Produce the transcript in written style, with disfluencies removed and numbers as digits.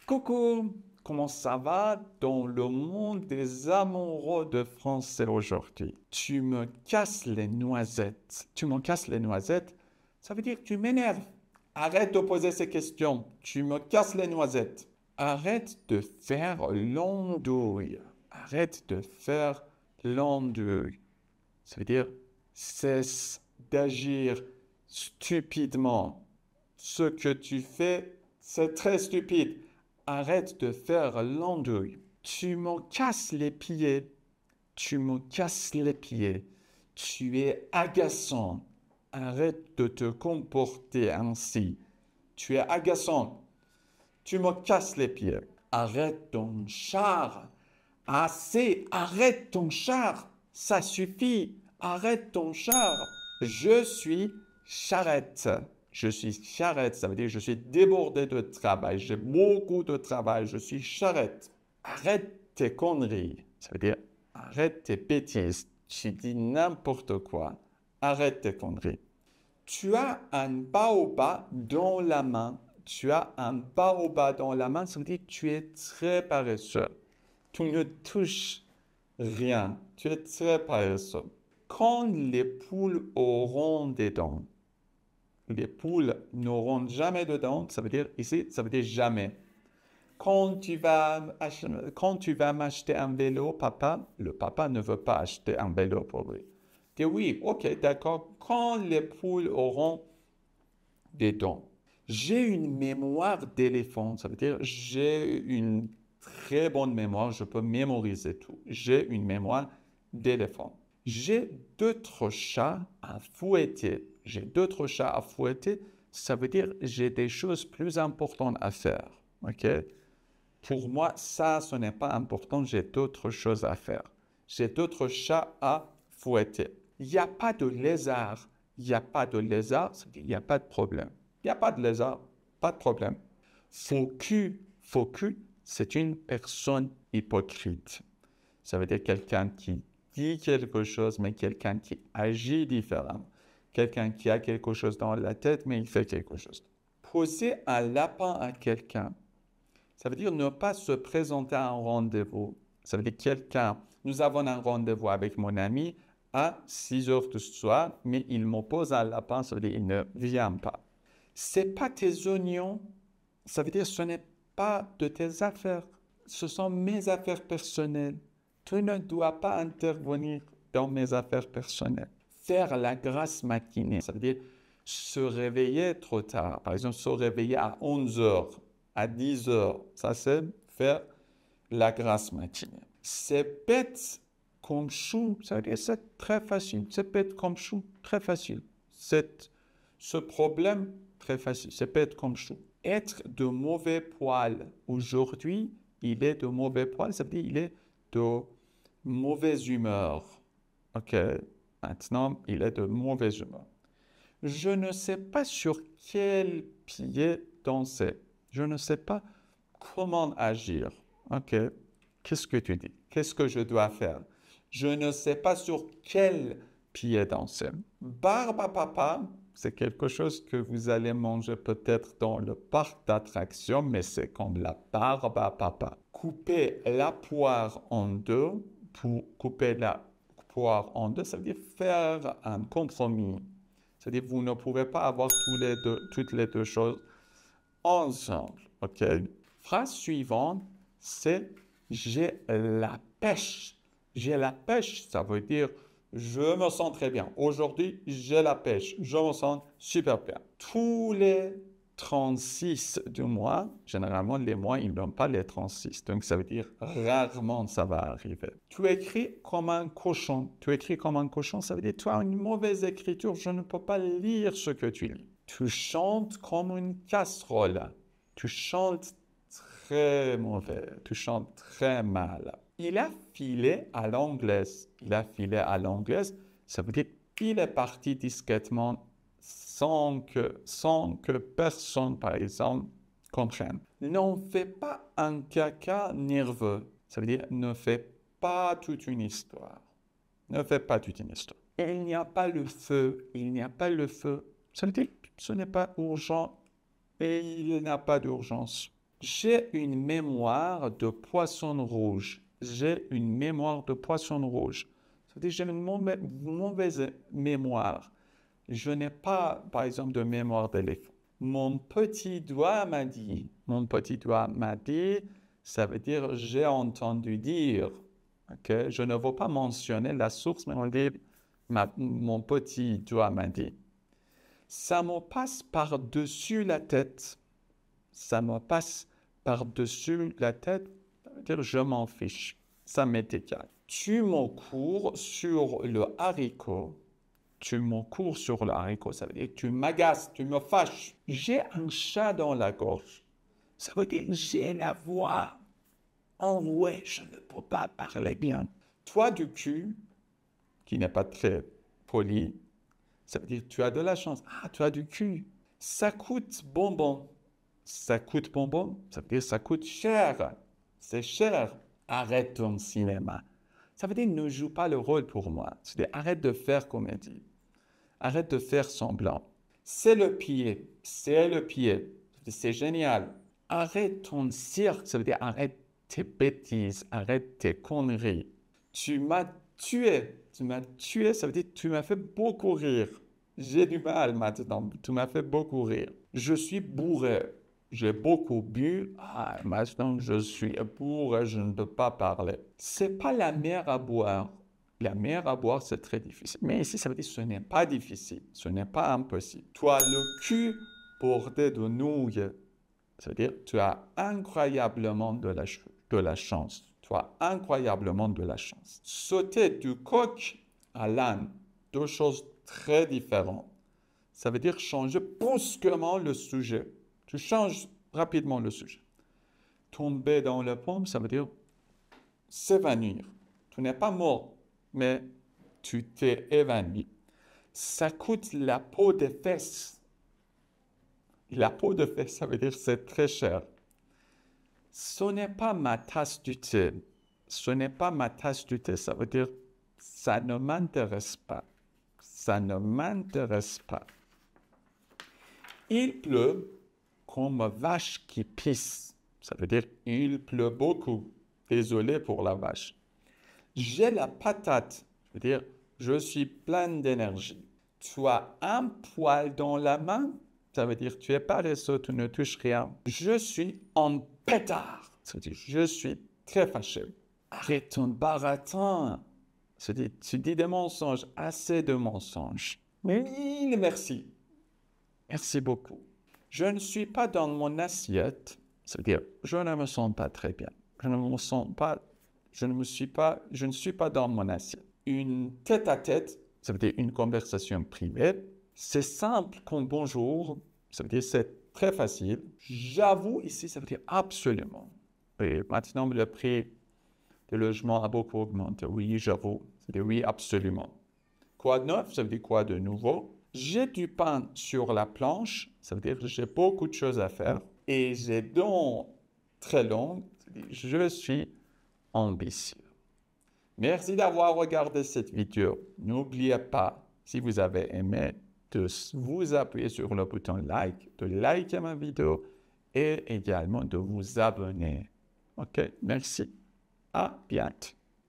Coucou, comment ça va dans le monde des amoureux de français aujourd'hui? Tu me casses les noisettes. Tu me casses les noisettes, ça veut dire que tu m'énerves. Arrête de poser ces questions. Tu me casses les noisettes. Arrête de faire l'andouille. Arrête de faire l'andouille. Ça veut dire cesse d'agir stupidement. Ce que tu fais, c'est très stupide. Arrête de faire l'andouille. Tu me casses les pieds. Tu me casses les pieds. Tu es agaçant. Arrête de te comporter ainsi. Tu es agaçant. Tu me casses les pieds. Arrête ton char. Assez. Arrête ton char. Ça suffit. Arrête ton char. Je suis charrette. Je suis charrette, ça veut dire que je suis débordé de travail. J'ai beaucoup de travail. Je suis charrette. Arrête tes conneries. Ça veut dire arrête tes bêtises. Tu dis n'importe quoi. Arrête tes conneries. Tu as un baobab dans la main. Tu as un baobab dans la main, ça veut dire que tu es très paresseux. Tu ne touches rien. Tu es très paresseux. Quand les poules auront des dents, les poules n'auront jamais de dents, ça veut dire ici, ça veut dire jamais. Quand tu vas m'acheter un vélo, papa, le papa ne veut pas acheter un vélo pour lui. Dis oui, ok, d'accord. Quand les poules auront des dents. J'ai une mémoire d'éléphant, ça veut dire j'ai une très bonne mémoire, je peux mémoriser tout. J'ai une mémoire d'éléphant. J'ai d'autres chats à fouetter. J'ai d'autres chats à fouetter, ça veut dire j'ai des choses plus importantes à faire. Ok? Pour moi, ça, ce n'est pas important, j'ai d'autres choses à faire. J'ai d'autres chats à fouetter. Il n'y a pas de lézard. Il n'y a pas de lézard, il n'y a pas de problème. Il n'y a pas de lézard, pas de problème. Faux cul, c'est une personne hypocrite. Ça veut dire quelqu'un qui dit quelque chose, mais quelqu'un qui agit différemment. Quelqu'un qui a quelque chose dans la tête, mais il fait quelque chose. Poser un lapin à quelqu'un, ça veut dire ne pas se présenter à un rendez-vous. Ça veut dire quelqu'un, nous avons un rendez-vous avec mon ami à 6 heures du soir, mais il me pose un lapin, ça veut dire il ne vient pas. C'est pas tes oignons, ça veut dire ce n'est pas de tes affaires. Ce sont mes affaires personnelles. Tu ne dois pas intervenir dans mes affaires personnelles. Faire la grasse matinée, ça veut dire se réveiller trop tard. Par exemple, se réveiller à 11 heures, à 10 heures. Ça, c'est faire la grasse matinée. C'est bête comme chou, ça veut dire c'est très facile. C'est bête comme chou, très facile. Ce problème, très facile. C'est bête comme chou. Être de mauvais poil. Aujourd'hui, il est de mauvais poil, ça veut dire il est de mauvaise humeur. OK. Maintenant, il est de mauvaise humeur. Je ne sais pas sur quel pied danser. Je ne sais pas comment agir. OK. Qu'est-ce que tu dis? Qu'est-ce que je dois faire? Je ne sais pas sur quel pied danser. Barbe à papa, c'est quelque chose que vous allez manger peut-être dans le parc d'attractions, mais c'est comme la barbe à papa. Couper la poire en deux, pour couper la poire en deux, ça veut dire faire un compromis. C'est-à-dire vous ne pouvez pas avoir toutes les deux choses ensemble. OK? Phrase suivante, c'est j'ai la pêche. J'ai la pêche, ça veut dire je me sens très bien. Aujourd'hui, j'ai la pêche. Je me sens super bien. Tous les 36 du mois, généralement les mois, ils n'ont pas les 36. Donc ça veut dire rarement ça va arriver. Tu écris comme un cochon. Tu écris comme un cochon, ça veut dire tu as une mauvaise écriture. Je ne peux pas lire ce que tu lis. Tu chantes comme une casserole. Tu chantes très mauvais. Tu chantes très mal. Il a filé à l'anglaise. Il a filé à l'anglaise, ça veut dire qu'il est parti discrètement sans que personne, par exemple, comprenne. N'en fais pas un caca nerveux. Ça veut dire ne fais pas toute une histoire. Ne fais pas toute une histoire. Il n'y a pas le feu. Il n'y a pas le feu. Ça veut dire ce n'est pas urgent et il n'y a pas d'urgence. J'ai une mémoire de poisson rouge. J'ai une mémoire de poisson rouge. Ça veut dire que j'ai une mauvaise mémoire. Je n'ai pas, par exemple, de mémoire d'éléphant. Mon petit doigt m'a dit. Mon petit doigt m'a dit, ça veut dire j'ai entendu dire. Okay? Je ne veux pas mentionner la source, mais on dit mon petit doigt m'a dit. Ça me passe par-dessus la tête. Ça me passe par-dessus la tête. Ça veut dire je m'en fiche. Ça m'est égal. Tu me cours sur le haricot. Tu me cours sur le haricot. Ça veut dire que tu m'agaces, tu me fâches. J'ai un chat dans la gorge. Ça veut dire que j'ai la voix enrouée. Je ne peux pas parler bien. Toi du cul, qui n'est pas très poli, ça veut dire que tu as de la chance. Ah, tu as du cul. Ça coûte bonbon. Ça coûte bonbon, ça veut dire que ça coûte cher. C'est cher. Arrête ton cinéma. Ça veut dire ne joue pas le rôle pour moi. C'est-à-dire arrête de faire comédie. Arrête de faire semblant. C'est le pied. C'est le pied. C'est génial. Arrête ton cirque. Ça veut dire arrête tes bêtises. Arrête tes conneries. Tu m'as tué. Tu m'as tué, ça veut dire tu m'as fait beaucoup rire. J'ai du mal maintenant. Tu m'as fait beaucoup rire. Je suis bourré. J'ai beaucoup bu. Ah, maintenant je suis bourré, je ne peux pas parler. C'est pas la mer à boire. La mer à boire, c'est très difficile. Mais ici, ça veut dire que ce n'est pas difficile. Ce n'est pas impossible. Tu as le cul bordé de nouilles. Ça veut dire que tu as incroyablement de la chance. Tu as incroyablement de la chance. Sauter du coq à l'âne, deux choses très différentes. Ça veut dire changer brusquement le sujet. Tu changes rapidement le sujet. Tomber dans le pomme, ça veut dire s'évanouir. Tu n'es pas mort, mais tu t'es évanoui. Ça coûte la peau des fesses. La peau de fesses, ça veut dire c'est très cher. Ce n'est pas ma tasse du thé. Ce n'est pas ma tasse du thé. Ça veut dire ça ne m'intéresse pas. Ça ne m'intéresse pas. Il pleut comme vache qui pisse. Ça veut dire il pleut beaucoup. Désolé pour la vache. J'ai la patate. Ça veut dire je suis plein d'énergie. Tu as un poil dans la main. Ça veut dire tu es paresseux, tu ne touches rien. Je suis en pétard. Ça veut dire je suis très fâché. Arrête ton baratin. Ça veut dire tu dis des mensonges, assez de mensonges. Mille merci. Merci beaucoup. Je ne suis pas dans mon assiette. Ça veut dire je ne me sens pas très bien. Je ne suis pas dans mon assiette. Une tête-à-tête, ça veut dire une conversation privée. C'est simple comme bonjour. Ça veut dire c'est très facile. J'avoue ici, ça veut dire absolument. Et maintenant, le prix du logement a beaucoup augmenté. Oui, j'avoue. Ça veut dire oui, absolument. Quoi de neuf? Ça veut dire quoi de nouveau? J'ai du pain sur la planche. Ça veut dire que j'ai beaucoup de choses à faire. Et j'ai des dents très longues. Ça veut dire je suis ambitieux. Merci d'avoir regardé cette vidéo. N'oubliez pas, si vous avez aimé, de vous appuyer sur le bouton like, de liker ma vidéo et également de vous abonner. OK? Merci. À bientôt.